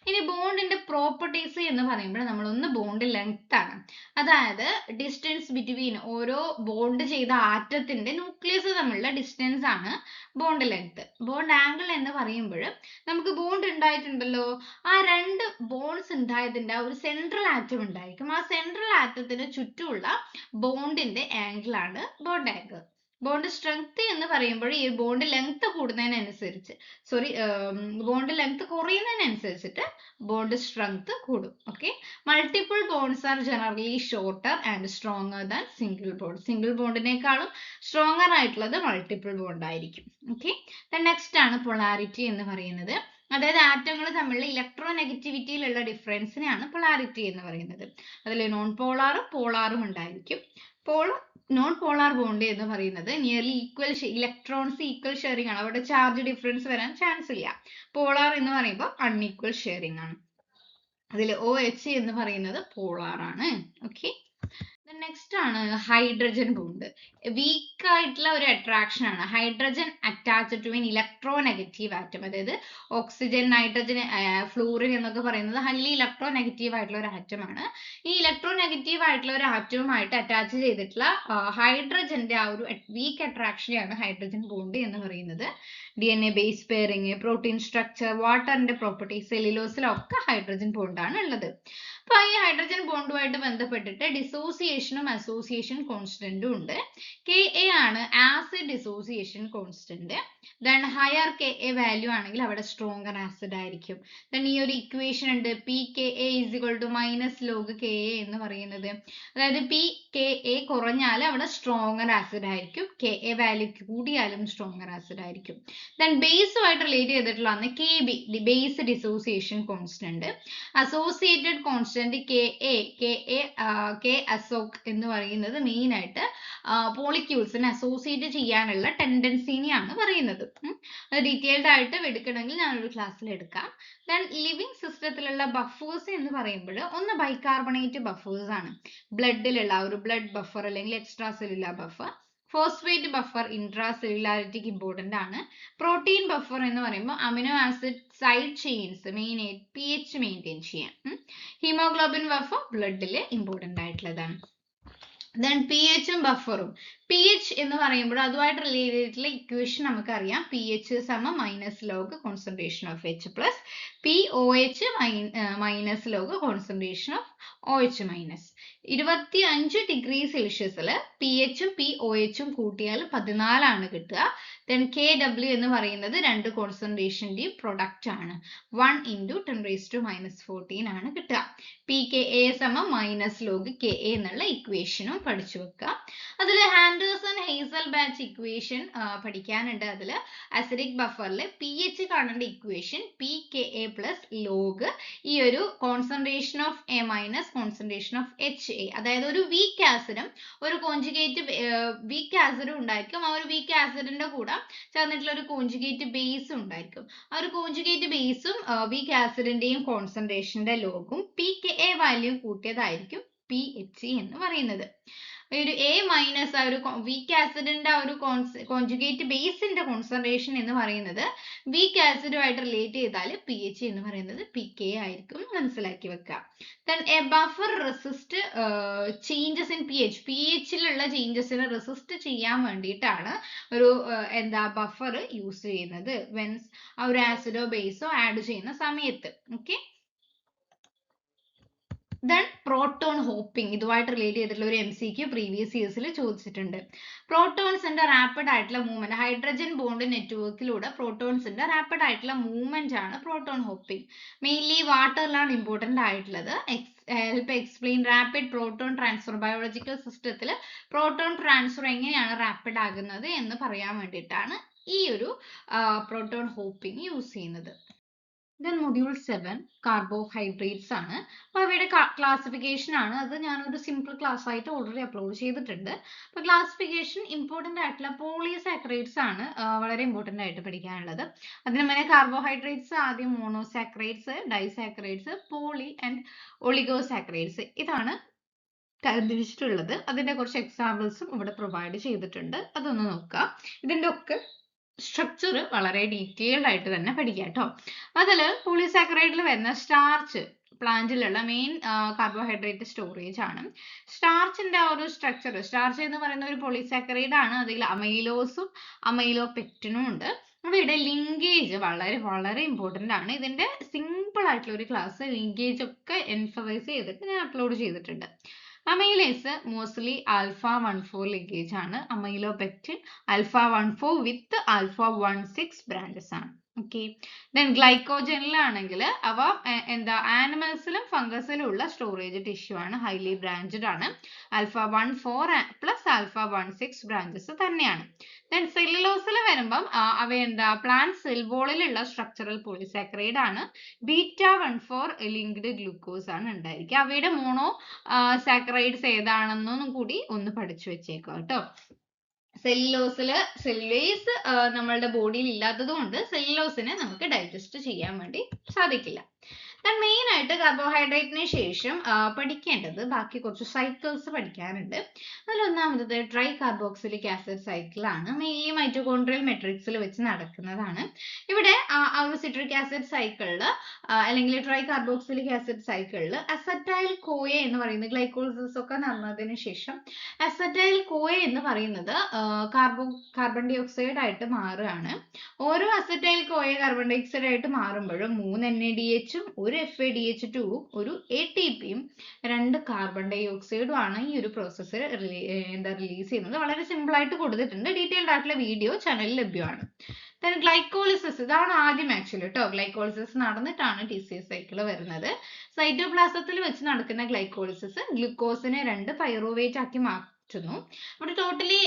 ഇനി ബോണ്ടിന്റെ പ്രോപ്പർട്ടീസ് എന്ന് പറയുമ്പോൾ നമ്മൾ ഒന്ന് ബോണ്ട് ലെങ്ത് ആണ്, അതായത് ഡിസ്റ്റൻസ് ബിറ്റ്വീൻ ഓരോ ബോണ്ട് ചെയ്ത ആറ്റത്തിന്റെ ന്യൂക്ലിയസ് തമ്മിലുള്ള ഡിസ്റ്റൻസ് ആണ് ബോണ്ട് ലെങ്ത്. ബോണ്ട് ആംഗിൾ എന്ന് പറയുമ്പോൾ നമുക്ക് ബോണ്ട് ഉണ്ടായിട്ടുണ്ടല്ലോ, ആ 2 ബോണ്ട്സ് ഉണ്ടായതിന്റെ ആ ഒരു സെൻട്രൽ ആറ്റം ഉണ്ടായിരിക്കും. ആ സെൻട്രൽ ആറ്റത്തിന് ചുറ്റുമുള്ള ബോണ്ടിന്റെ ആംഗിൾ ആണ് ബോണ്ട് ആംഗിൾ. ബോണ്ട് സ്ട്രെങ്ത് എന്ന് പറയുമ്പോൾ ഈ ബോണ്ട് ലെങ്ത് കൂടുന്നതിനനുസരിച്ച് ബോണ്ട് ലെങ്ത് കുറയുന്നതിനനുസരിച്ചിട്ട് ബോണ്ട് സ്ട്രെങ്ത് കൂടും. Okay, multiple bonds are generally shorter and stronger than single bond. Single ബോണ്ടിനേക്കാളും സ്ട്രോങ്ങർ ആയിട്ടുള്ളത് മൾട്ടിപ്പിൾ ബോണ്ട് ആയിരിക്കും. ഓക്കെ, നെക്സ്റ്റ് ആണ് പൊളാരിറ്റി എന്ന് പറയുന്നത്. അതായത് ആറ്റങ്ങൾ തമ്മിലുള്ള ഇലക്ട്രോ നെഗറ്റിവിറ്റിയിലുള്ള ഡിഫറൻസിനെയാണ് പൊളാരിറ്റി എന്ന് പറയുന്നത്. അതിൽ നോൺ പോളാറും പോളാറും ഉണ്ടായിരിക്കും. നോൺ പോളാർ ബോണ്ട് എന്ന് പറയുന്നത് nearly equal electrons equal sharing ആണ്, അവിടെ ചാർജ് ഡിഫറൻസ് വരാൻ ചാൻസ് ഇല്ല. പോളാർ എന്ന് പറയുമ്പോൾ അൺഈക്വൽ ഷെയറിംഗ് ആണ്. അതിൽ OH എന്ന് പറയുന്നത് പോളാർ ആണ്. ഓക്കെ, നെക്സ്റ്റ് ആണ് ഹൈഡ്രജൻ ബോണ്ട്. വീക്ക് ആയിട്ടുള്ള ഒരു അട്രാക്ഷൻ ആണ് hydrogen attached to an electronegative atom. അതായത് ഓക്സിജൻ, നൈട്രജൻ, ഫ്ലൂറിൻ എന്നൊക്കെ പറയുന്നത് ഹൈലി ഇലക്ട്രോനെഗറ്റീവ് ആയിട്ടുള്ള ഒരു ആറ്റം ആണ്. ഈ ഇലക്ട്രോനെഗറ്റീവ് ആയിട്ടുള്ള ഒരു ആറ്റവുമായിട്ട് അറ്റാച്ച് ചെയ്തിട്ടുള്ള ഹൈഡ്രജന്റെ ആ ഒരു വീക്ക് അട്രാക്ഷനെയാണ് ഹൈഡ്രജൻ ബോണ്ട് എന്ന് പറയുന്നത്. DNA base pairing, protein structure, വാട്ടറിന്റെ പ്രോപ്പർട്ടീസ്, സെല്ലുലോസിലൊക്കെ ഹൈഡ്രജൻ ബോണ്ടാണ് ഉള്ളത്. അപ്പൊ ഈ ഹൈഡ്രജൻ ബോണ്ടുമായിട്ട് ബന്ധപ്പെട്ടിട്ട് ഡിസോസിയേഷനും അസോസിയേഷൻ കോൺസ്റ്റന്റും ഉണ്ട്. Ka ആണ് acid dissociation constant. Then higher Ka value ആണെങ്കിൽ അവിടെ സ്ട്രോങ്ങർ ആസിഡ് ആയിരിക്കും. ദെൻ ഈ ഒരു ഇക്വേഷൻ ഉണ്ട് pKa -log Ka എന്ന് പറയുന്നത്. അതായത് pKa കുറഞ്ഞാൽ അവിടെ സ്ട്രോങ്ങർ ആസിഡ് ആയിരിക്കും, Ka വാല്യൂ കൂടിയാലും സ്ട്രോങ്ങർ ആസിഡ് ആയിരിക്കും. ദെൻ ബേസുമായിട്ട് റിലേറ്റ് ചെയ്തിട്ടുള്ളതാണ് Kb, base dissociation constant. Associated constant Ka Ashok എന്ന് പറയുന്നത് മെയിൻ ആയിട്ട് പോളിക്യൂൾസിനെ അസോസിയേറ്റ് ചെയ്യാനുള്ള ടെൻഡൻസിനെയാണ് പറയുന്നത്. അത് ഡീറ്റെയിൽഡ് ആയിട്ട് എടുക്കണമെങ്കിൽ ഞാനൊരു ക്ലാസ്സിൽ എടുക്കാം. ദെൻ ലിവിങ് സിസ്റ്റത്തിലുള്ള ബഫേഴ്സ് എന്ന് പറയുമ്പോൾ ഒന്ന് ബൈകാർബണേറ്റ് ബഫേഴ്സ് ആണ്. ബ്ലഡിലുള്ള ഒരു ബ്ലഡ് ബഫർ അല്ലെങ്കിൽ extra cellular buffer. Phosphate buffer ഇൻട്രാസെല്ലുലാരിറ്റിക്ക് ഇമ്പോർട്ടന്റ് ആണ്. പ്രോട്ടീൻ ബഫർ എന്ന് പറയുമ്പോൾ amino acid side chains main pH maintain ചെയ്യാൻ. ഹീമോഗ്ലോബിൻ ബഫർ ബ്ലഡിൽ ഇമ്പോർട്ടന്റ് ആയിട്ടുള്ളതാണ്. ദെൻ pH ഉം ബഫറും. pH എന്ന് പറയുമ്പോൾ അതുമായിട്ട് റിലേറ്റ് ചെയ്തിട്ടുള്ള ഇക്വേഷൻ നമുക്കറിയാം. pH -log concentration of H plus POH -log concentration of OH minus. 25 degree സെൽഷ്യസിൽ pH ഉം POH ഉം കൂട്ടിയാൽ 14 ആണ് കിട്ടുക. ദെൻ Kw എന്ന് പറയുന്നത് രണ്ട് കോൺസെൻട്രേഷന്റെയും പ്രൊഡക്റ്റ് ആണ്. 1 × 10⁻14 ആണ് കിട്ടുക. pKa -log Ka എന്നുള്ള ഇക്വേഷനും പഠിച്ചു വെക്കുക. അതിൽ ഹാൻഡേഴ്സൺ ഹേസൽബാച്ച് ഇക്വേഷൻ പഠിക്കാനുണ്ട്. അതിൽ അസിഡിക് ബഫറിൽ pH കാണേണ്ട ഇക്വേഷൻ pKa log ഈ ഒരു concentration of A minus concentration of HA, അതായത് ഒരു വീക്ക് ആസിഡും ഒരു കോൺജുഗേറ്റ് വീക്ക് ആസിഡും ഉണ്ടായിരിക്കും. ആ ഒരു വീക്ക് ആസിഡിന്റെ കൂടെ ചേർന്നിട്ടുള്ള ഒരു കോൺജുഗേറ്റ് ബേസും ഉണ്ടായിരിക്കും. ആ ഒരു കോൺജുഗേറ്റ് ബേസും വീക്ക് ആസിഡിന്റെയും കോൺസെൻട്രേഷന്റെ ലോഗും pKa വാല്യൂ കൂട്ടിയതായിരിക്കും PHC എന്ന് പറയുന്നത്. ഒരു A മൈനസ് ആ ഒരു വീക്ക് ആസിഡിന്റെ ആ ഒരു കോൺജുഗേറ്റ് ബേസിന്റെ കോൺസെൻട്രേഷൻ എന്ന് പറയുന്നത് വീക്ക് ആസിഡുമായിട്ട് റിലേറ്റ് ചെയ്താൽ pH എന്ന് പറയുന്നത് pKa ആയിരിക്കും. മനസ്സിലാക്കി വെക്കുക. Then a buffer resist changes in pH. pHലുള്ള ചേഞ്ചസിനെ റെസിസ്റ്റ് ചെയ്യാൻ വേണ്ടിയിട്ടാണ് ഒരു എന്താ ബഫർ യൂസ് ചെയ്യുന്നത് വെൻസ് ആ ഒരു ആസിഡോ ബേസോ ആഡ് ചെയ്യുന്ന സമയത്ത്. ഓക്കെ. ദെൻ പ്രോട്ടോൺ ഹോപ്പിംഗ്, ഇതുമായിട്ട് റിലേറ്റ് ചെയ്തിട്ടുള്ള ഒരു MCQ പ്രീവിയസ് ഇയേഴ്സിൽ ചോദിച്ചിട്ടുണ്ട്. പ്രോട്ടോൺസിന്റെ റാപ്പിഡ് ആയിട്ടുള്ള മൂവ്മെന്റ്, ഹൈഡ്രജൻ ബോണ്ട് നെറ്റ്വർക്കിലൂടെ പ്രോട്ടോൺസിന്റെ റാപ്പിഡ് ആയിട്ടുള്ള മൂവ്മെന്റ് ആണ് പ്രോട്ടോൺ ഹോപ്പിംഗ്. മെയിൻലി വാട്ടറിലാണ് ഇമ്പോർട്ടന്റ് ആയിട്ടുള്ളത്. help explain rapid proton transfer. Biological സിസ്റ്റത്തിൽ പ്രോട്ടോൺ ട്രാൻസ്ഫർ എങ്ങനെയാണ് റാപ്പിഡ് ആകുന്നത് എന്ന് പറയാൻ വേണ്ടിയിട്ടാണ് ഈ ഒരു പ്രോട്ടോൺ ഹോപ്പിംഗ് യൂസ് ചെയ്യുന്നത്. ദെൻ മൊഡ്യൂൾ 7 കാർബോഹൈഡ്രേറ്റ്സ് ആണ്. അപ്പോൾ അവയുടെ ക്ലാസിഫിക്കേഷൻ ആണ്. അത് ഞാനൊരു സിമ്പിൾ ക്ലാസ് ആയിട്ട് ഓൾറെഡി അപ്ലോഡ് ചെയ്തിട്ടുണ്ട്. അപ്പോൾ ക്ലാസിഫിക്കേഷൻ ഇമ്പോർട്ടൻ്റ് ആയിട്ടുള്ള പോളിസാക്കറൈഡ്സ് ആണ് വളരെ ഇമ്പോർട്ടൻ്റ് ആയിട്ട് പഠിക്കാനുള്ളത്. അതിന് മുന്നേ കാർബോഹൈഡ്രേറ്റ്സ് ആദ്യം മോണോസാക്കറൈഡ്സ്, ഡൈസാക്കറൈഡ്സ്, പോളി ആൻഡ് ഒളിഗോസാക്കറൈഡ്സ് ഇതാണ് തരംതിരിച്ചിട്ടുള്ളത്. അതിന്റെ കുറച്ച് എക്സാമ്പിൾസും ഇവിടെ പ്രൊവൈഡ് ചെയ്തിട്ടുണ്ട്. അതൊന്ന് നോക്കാം. ഇതിന്റെ ഒക്കെ സ്ട്രക്ചർ വളരെ ഡീറ്റെയിൽഡ് ആയിട്ട് തന്നെ പഠിക്കാം കേട്ടോ. അതിൽ പോളിസാക്കറൈഡിൽ വരുന്ന സ്റ്റാർച്ച് പ്ലാന്റിലുള്ള മെയിൻ കാർബോഹൈഡ്രേറ്റ് സ്റ്റോറേജ് ആണ്. സ്റ്റാർച്ചിന്റെ ആ ഒരു സ്ട്രക്ചർ, സ്റ്റാർച്ച് എന്ന് പറയുന്ന ഒരു പോളിസാക്കറൈഡ് ആണ്. അതിൽ അമൈലോസും അമൈലോപെക്റ്റിനും ഉണ്ട്. അവയുടെ ലിങ്കേജ് വളരെ വളരെ ഇമ്പോർട്ടൻ്റ് ആണ്. ഇതിന്റെ സിമ്പിൾ ആയിട്ടുള്ള ഒരു ക്ലാസ് ലിങ്കേജ് ഒക്കെ എൻഫസൈസ് ചെയ്തിട്ട് ഞാൻ അപ്ലോഡ് ചെയ്തിട്ടുണ്ട്. അമൈലേസ് മോസ്റ്റ്ലി ആൽഫ 1,4 ലിങ്കേജ് ആണ്. അമൈലോപെക്റ്റിൻ ആൽഫ 1,4 വിത്ത് ആൽഫ 1,6 ബ്രാഞ്ചസ് ആണ്. ഓക്കെ. ദെൻ ഗ്ലൈക്കോജനിലാണെങ്കിൽ അവ എന്താ ആനിമൽസിലും ഫംഗസിലും ഉള്ള സ്റ്റോറേജ് ടിഷ്യൂ ആണ്. ഹൈലി ബ്രാഞ്ചഡ് ആണ്. ആൽഫ 1,4 പ്ലസ് ആൽഫ 1,6 ബ്രാഞ്ചസ് തന്നെയാണ്. ദെൻ സെല്ലുലോസിൽ വരുമ്പം അവ എന്താ പ്ലാന്റ് സെൽ വോളിലുള്ള സ്ട്രക്ചറൽ പോളിസാക്കറൈഡ് ആണ്. ബീറ്റ 1,4 ലിങ്ക്ഡ് ഗ്ലൂക്കോസ് ആണ് ഉണ്ടായിരിക്കുക. അവയുടെ മോണോ സാക്കറൈഡ്സ് ഏതാണെന്നും കൂടി ഒന്ന് പഠിച്ചു വെച്ചേക്കുക കേട്ടോ. സെല്ലുലോസ് നമ്മളുടെ ബോഡിയിൽ ഇല്ലാത്തത് കൊണ്ട് സെല്ലുലോസിനെ നമുക്ക് ഡൈജസ്റ്റ് ചെയ്യാൻ വേണ്ടി സാധിക്കില്ല. മെയിൻ ആയിട്ട് കാർബോഹൈഡ്രേറ്റിന് ശേഷം പഠിക്കേണ്ടത് ബാക്കി കുറച്ച് സൈക്കിൾസ് പഠിക്കാനുണ്ട്. അതിലൊന്നാമത് ട്രൈ കാർബോക്സിലിക് ആസിഡ് സൈക്കിളാണ്. മെയിൻലി മൈറ്റോകോൺഡ്രിയൽ മെട്രിക്സിൽ വെച്ച് നടക്കുന്നതാണ്. ഇവിടെ ആ ഒരു സിട്രിക് ആസിഡ് സൈക്കിളിൽ അല്ലെങ്കിൽ ട്രൈ കാർബോക്സിലിക് ആസിഡ് സൈക്കിളിൽ അസറ്റൈൽ കോയ എന്ന് പറയുന്നത് ഗ്ലൈക്കോളിസിസ് ഒക്കെ നടന്നതിന് ശേഷം അസറ്റൈൽ കോയ എന്ന് പറയുന്നത് കാർബൺ ഡൈ ഓക്സൈഡ് ആയിട്ട് മാറുകയാണ്. ഓരോ acetyl CoA carbon dioxide ആയിട്ട് മാറുമ്പോഴും 3 NADH ഉം 1 FADH2 ഉം ഒരു ATP യും 2 കാർബൺ ഡൈ ഓക്സൈഡും ആണ് ഈ ഒരു പ്രോസസ്സ് റിലീസ് ചെയ്യുന്നത്. വളരെ സിമ്പിൾ ആയിട്ട് കൊടുത്തിട്ടുണ്ട്. ഡീറ്റെയിൽഡ് ആയിട്ടുള്ള വീഡിയോ ചാനലിൽ ലഭ്യമാണ്. then ഗ്ലൈക്കോളിസിസ് ഇതാണ് ആദ്യം ആക്ച്വലി കേട്ടോ. ഗ്ലൈക്കോളിസിസ് നടന്നിട്ടാണ് TCA സൈക്കിൾ വരുന്നത്. സൈറ്റോപ്ലാസത്തിൽ വെച്ച് നടക്കുന്ന ഗ്ലൈക്കോളിസിസ് ഗ്ലൂക്കോസിനെ 2 പൈറുവേറ്റ് ആക്കി മാറ്റുന്നു. അവിടെ ടോട്ടലി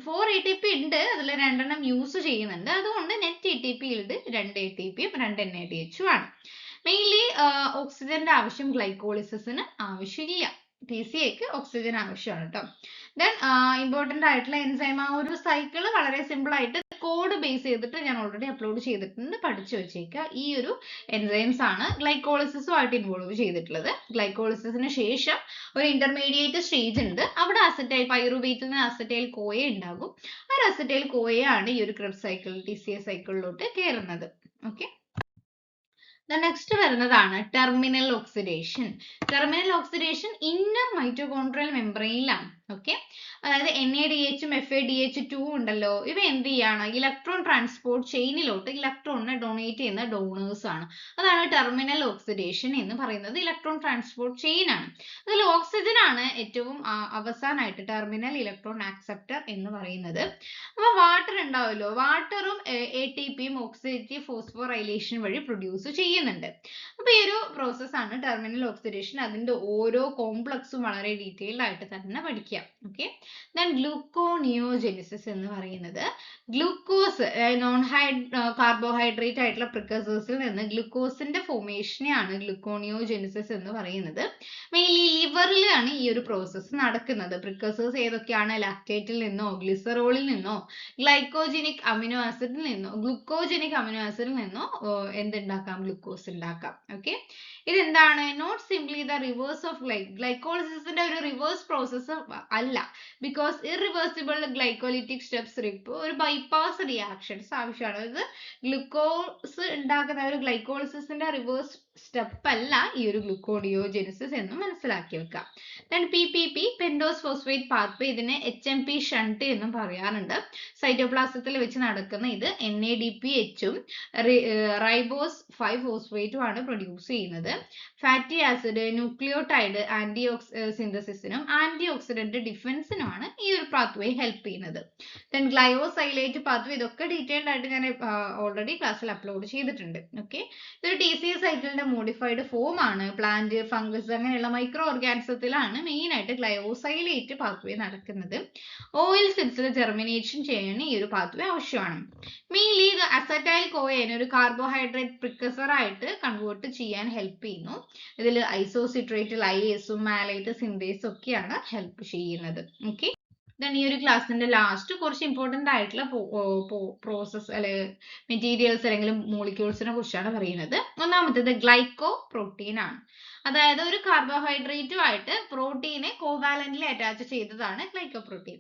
4 ATP ഉണ്ട്. അതിൽ 2 എണ്ണം യൂസ് ചെയ്യുന്നുണ്ട്. അതുകൊണ്ട് നെറ്റ് ATP yield 2 ATP യും 2 NADH ഉം ആണ്. മെയിൻലി ഓക്സിജന്റെ ആവശ്യം ഗ്ലൈക്കോളിസിസിന് ആവശ്യമില്ല. TCAക്ക് ഓക്സിജൻ ആവശ്യമാണ് കേട്ടോ. ദെൻ ഇമ്പോർട്ടന്റ് ആയിട്ടുള്ള എൻസൈം, ആ ഒരു സൈക്കിൾ വളരെ സിമ്പിൾ ആയിട്ട് കോഡ് ബേസ് ചെയ്തിട്ട് ഞാൻ ഓൾറെഡി അപ്ലോഡ് ചെയ്തിട്ടുണ്ട്, പഠിച്ചു വെച്ചേക്കുക. ഈ ഒരു എൻസൈംസ് ആണ് ഗ്ലൈക്കോളിസിസുമായിട്ട് ഇൻവോൾവ് ചെയ്തിട്ടുള്ളത്. ഗ്ലൈക്കോളിസിസിന് ശേഷം ഒരു ഇന്റർമീഡിയറ്റ് സ്റ്റേജ് ഉണ്ട്. അവിടെ അസറ്റൈൽ പൈറുവേറ്റിൽ നിന്ന് അസറ്റൈൽ കോയ ഉണ്ടാകും. ആ അസറ്റൈൽ കോയയാണ് ഈ ഒരു ക്രെബ്സ് സൈക്കിൾ TCA സൈക്കിളിലോട്ട് കയറുന്നത്. ഓക്കെ, നെക്സ്റ്റ് വരുന്നതാണ് terminal oxidation. Terminal oxidation inner mitochondrial മെംബ്രെയിനിലാണ്. ഓക്കെ, അതായത് NADH ഉം FADH2 ഉണ്ടല്ലോ, ഇവ എന്ത് ചെയ്യാണ്? ഇലക്ട്രോൺ ട്രാൻസ്പോർട്ട് ചെയിനിലോട്ട് ഇലക്ട്രോണിനെ ഡൊണേറ്റ് ചെയ്യുന്ന ഡോണേഴ്സ് ആണ്. അതാണ് ടെർമിനൽ ഓക്സിഡേഷൻ എന്ന് പറയുന്നത്. ഇലക്ട്രോൺ ട്രാൻസ്പോർട്ട് ചെയിൻ ആണ്. അതിൽ ഓക്സിജൻ ആണ് ഏറ്റവും അവസാനമായിട്ട് ടെർമിനൽ ഇലക്ട്രോൺ ആക്സെപ്റ്റർ എന്ന് പറയുന്നത്. അപ്പൊ വാട്ടർ ഉണ്ടാവുമല്ലോ, വാട്ടറും ATP യും ഓക്സിഡേറ്റീവ് ഫോസ്ഫോറൈലേഷൻ വഴി പ്രൊഡ്യൂസ് ചെയ്യുന്നുണ്ട്. അപ്പൊ ഈ ഒരു പ്രോസസ് ആണ് ടെർമിനൽ ഓക്സിഡേഷൻ. അതിന്റെ ഓരോ കോംപ്ലക്സും വളരെ ഡീറ്റെയിൽഡ് ആയിട്ട് തന്നെ പഠിക്കുക. ഓക്കെ, then ഗ്ലൂക്കോനിയോജെനിസിസ് എന്ന് പറയുന്നത് ഗ്ലൂക്കോസ് നോൺ കാർബോഹൈഡ്രേറ്റ് ആയിട്ടുള്ള പ്രിക്കസേഴ്സിൽ നിന്ന് ഗ്ലൂക്കോസിന്റെ ഫോർമേഷനെയാണ് ഗ്ലൂക്കോനിയോജെനിസിസ് എന്ന് പറയുന്നത്. മെയിൻലി ലിവറിലാണ് ഈ ഒരു പ്രോസസ്സ് നടക്കുന്നത്. പ്രിക്കസേഴ്സ് ഏതൊക്കെയാണ്? ലാക്ടേറ്റിൽ നിന്നോ ഗ്ലിസറോളിൽ നിന്നോ ഗ്ലൈക്കോജനിക് അമിനോ ആസിഡിൽ നിന്നോ ഗ്ലൂക്കോജനിക് അമിനോ ആസിഡിൽ നിന്നോ എന്തുണ്ടാക്കാം? ഗ്ലൂക്കോസ് ഉണ്ടാക്കാം. ഓക്കെ, ഇതെന്താണ്? Not simply the reverse of ഗ്ലൈക്കോളിസിസിന്റെ ഒരു റിവേഴ്സ് പ്രോസസ്സ് അല്ല. ബിക്കോസ് ഇറിവേഴ്സിബിൾ ഗ്ലൈക്കോലിറ്റിക് സ്റ്റെപ്സ് ഒരു ബൈപ്പാസ് റിയാക്ഷൻസ് ആവശ്യമാണ്. അതായത് ഗ്ലൂക്കോസ് ഉണ്ടാക്കുന്ന ഒരു ഗ്ലൈക്കോളിസിസിന്റെ റിവേഴ്സ് സ്റ്റെപ്പ് അല്ല ഈ ഒരു ഗ്ലൂക്കോണിയോജെനിസിസ് എന്ന് മനസ്സിലാക്കി വെക്കാം. then PPP pentose phosphate pathway, ഇതിനെ HMP ഷണ്ട് എന്നും പറയാറുണ്ട്. സൈറ്റോപ്ലാസത്തിൽ വെച്ച് നടക്കുന്ന ഇത് NADPH ഉം റൈബോസ് 5 ഫോസ്ഫേറ്റും ആണ് പ്രൊഡ്യൂസ് ചെയ്യുന്നത്. ഫാറ്റി ആസിഡ്, ന്യൂക്ലിയോടൈഡ് ആന്റി സിന്തസിസിനും ആന്റി ഓക്സിഡന്റ് ഡിഫൻസിനുമാണ് ഈ ഒരു പാത്വേ ഹെൽപ്പ് ചെയ്യുന്നത്. then ഗ്ലയോസൈലേറ്റ് പാത്വേ, ഇതൊക്കെ ഡീറ്റെയിൽഡ് ആയിട്ട് ഞാൻ ഓൾറെഡി ക്ലാസ്സിൽ അപ്ലോഡ് ചെയ്തിട്ടുണ്ട്. ഓക്കെ, ഇതൊരു TCA സൈക്കിളിന്റെ മോഡിഫൈഡ് ഫോം ആണ്. പ്ലാന്റ്, ഫംഗസ് അങ്ങനെയുള്ള മൈക്രോ ഓർഗാനിസത്തിലാണ് മെയിൻ ആയിട്ട് ഗ്ലയോസൈലേറ്റ് പാത്വേ നടക്കുന്നത്. ഓയിൽ സീഡ്സിൽ ജെർമിനേഷൻ ചെയ്യാൻ ഈ ഒരു പാത്വേ ആവശ്യമാണ്. മെയിൻലി ഇത് അസറ്റൈൽ കോയനെ ഒരു കാർബോഹൈഡ്രേറ്റ് പ്രിക്കസർ ആയിട്ട് കൺവേർട്ട് ചെയ്യാൻ ഹെൽപ്പ് ചെയ്യുന്നു. ഇതിൽ ഐസോസിട്രേറ്റ്, ലൈസും മാലൈറ്റ് സിന്തേസ് ഒക്കെയാണ് ഹെൽപ്പ് ചെയ്യുന്നത്. ഓക്കെ, ഈ ഒരു ക്ലാസ്സിന്റെ ലാസ്റ്റ് കുറച്ച് ഇമ്പോർട്ടന്റ് ആയിട്ടുള്ള പ്രോസസ് മെറ്റീരിയൽസ് അല്ലെങ്കിൽ മോളിക്യൂൾസിനെ കുറിച്ചാണ് പറയുന്നത്. ഒന്നാമത്തേത് ഗ്ലൈക്കോ പ്രോട്ടീൻ ആണ്. അതായത് ഒരു കാർബോഹൈഡ്രേറ്റുമായിട്ട് പ്രോട്ടീനെ കോവാലന്റ്ലി അറ്റാച്ച് ചെയ്തതാണ് ഗ്ലൈക്കോ പ്രോട്ടീൻ.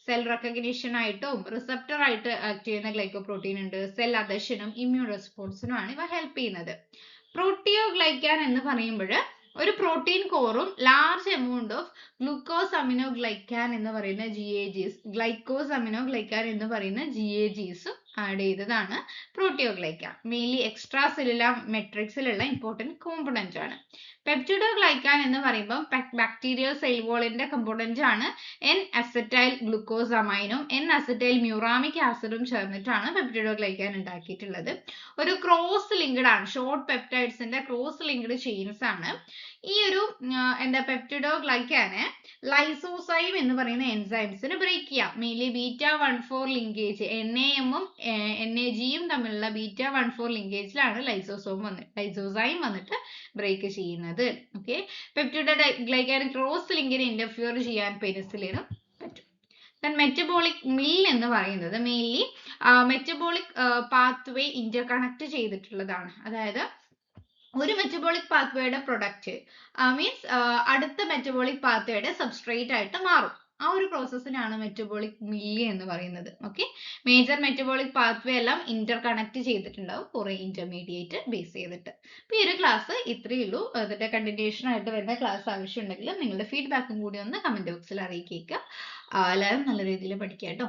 സെൽ റെക്കഗ്നിഷൻ ആയിട്ടും റിസപ്റ്റർ ആയിട്ട് ആക്ട് ചെയ്യുന്ന ഗ്ലൈക്കോ പ്രോട്ടീൻ ഉണ്ട്. സെൽ അദഷനും ഇമ്മ്യൂൺ റെസ്പോൺസിനും ആണ് ഇവ ഹെൽപ്പ് ചെയ്യുന്നത്. പ്രോട്ടിയോഗ്ലൈക്കാൻ എന്ന് പറയുമ്പോൾ ഒരു പ്രോട്ടീൻ കോറും large amount of glucose amino glycan എന്ന് പറയുന്ന GAGs, ഗ്ലൈക്കോസ് അമിനോ ഗ്ലൈക്കാൻ എന്ന് പറയുന്ന GAGസും ആഡ് ചെയ്തതാണ് പ്രോട്ടിയോഗ്ലൈക്കാൻ. മെയിൻലി എക്സ്ട്രാ സെല്ലുലാർ മെട്രിക്സിലുള്ള ഇമ്പോർട്ടന്റ് കോമ്പണന്റ് ആണ്. പെപ്റ്റിഡോഗ്ലൈക്കാൻ എന്ന് പറയുമ്പോൾ ബാക്ടീരിയൽ സെൽ വോളിന്റെ കമ്പോണന്റ് ആണ്. N-അസറ്റൈൽ ഗ്ലൂക്കോസമൈനും N-അസറ്റൈൽ മ്യൂറാമിക് ആസിഡും ചേർന്നിട്ടാണ് പെപ്റ്റിഡോഗ്ലൈക്കാൻ ഉണ്ടാക്കിയിട്ടുള്ളത്. ഒരു ക്രോസ് ലിങ്ക്ഡ് ആണ്. ഷോർട്ട് പെപ്റ്റൈഡ്സിന്റെ ക്രോസ് ലിങ്ക്ഡ് ചെയിൻസ് ആണ്. ഈ ഒരു പെപ്റ്റിഡോഗ്ലൈക്കാനെ ലൈസോസൈം എന്ന് പറയുന്ന എൻസൈംസിന് ബ്രേക്ക് ചെയ്യാം. മെയിൻലി β14 ലിങ്കേജ് NAM ഉം NAG യും തമ്മിലുള്ള β14 ലിങ്കേജിലാണ് ലൈസോസൈം വന്നിട്ട് ബ്രേക്ക് ചെയ്യുന്നത്. ഓക്കെ, പെപ്റ്റിഡോഗ്ലൈക്കാൻ ക്രോസ് ലിങ്കിന് ഇന്റർഫിയർ ചെയ്യാൻ പെനിസിലിനും പറ്റും. മെറ്റബോളിക് മിൽ എന്ന് പറയുന്നത് മെയിൻലി മെറ്റബോളിക് പാത്വേ ഇന്റർകണക്ട് ചെയ്തിട്ടുള്ളതാണ്. അതായത് ഒരു മെറ്റബോളിക് പാത്വേയുടെ പ്രൊഡക്റ്റ് മീൻസ് അടുത്ത മെറ്റബോളിക് പാത്വേയുടെ സബ്സ്ട്രേറ്റ് ആയിട്ട് മാറും. ആ ഒരു പ്രോസസ്സിനാണ് മെറ്റബോളിക് മില്ല് എന്ന് പറയുന്നത്. ഓക്കെ, മേജർ മെറ്റബോളിക് പാത്വേ എല്ലാം ഇന്റർ കണക്ട് ചെയ്തിട്ടുണ്ടാവും കുറെ ഇന്റർമീഡിയറ്റ് ബേസ് ചെയ്തിട്ട്. അപ്പൊ ഈ ഒരു ക്ലാസ് ഇത്രയേ ഉള്ളൂ. അതിന്റെ കണ്ടിന്യൂഷൻ ആയിട്ട് വരുന്ന ക്ലാസ് ആവശ്യമുണ്ടെങ്കിൽ നിങ്ങളുടെ ഫീഡ്ബാക്കും കൂടി ഒന്ന് കമന്റ് ബോക്സിൽ അറിയിക്കുക. എല്ലാവരും നല്ല രീതിയിൽ പഠിക്കുക കേട്ടോ.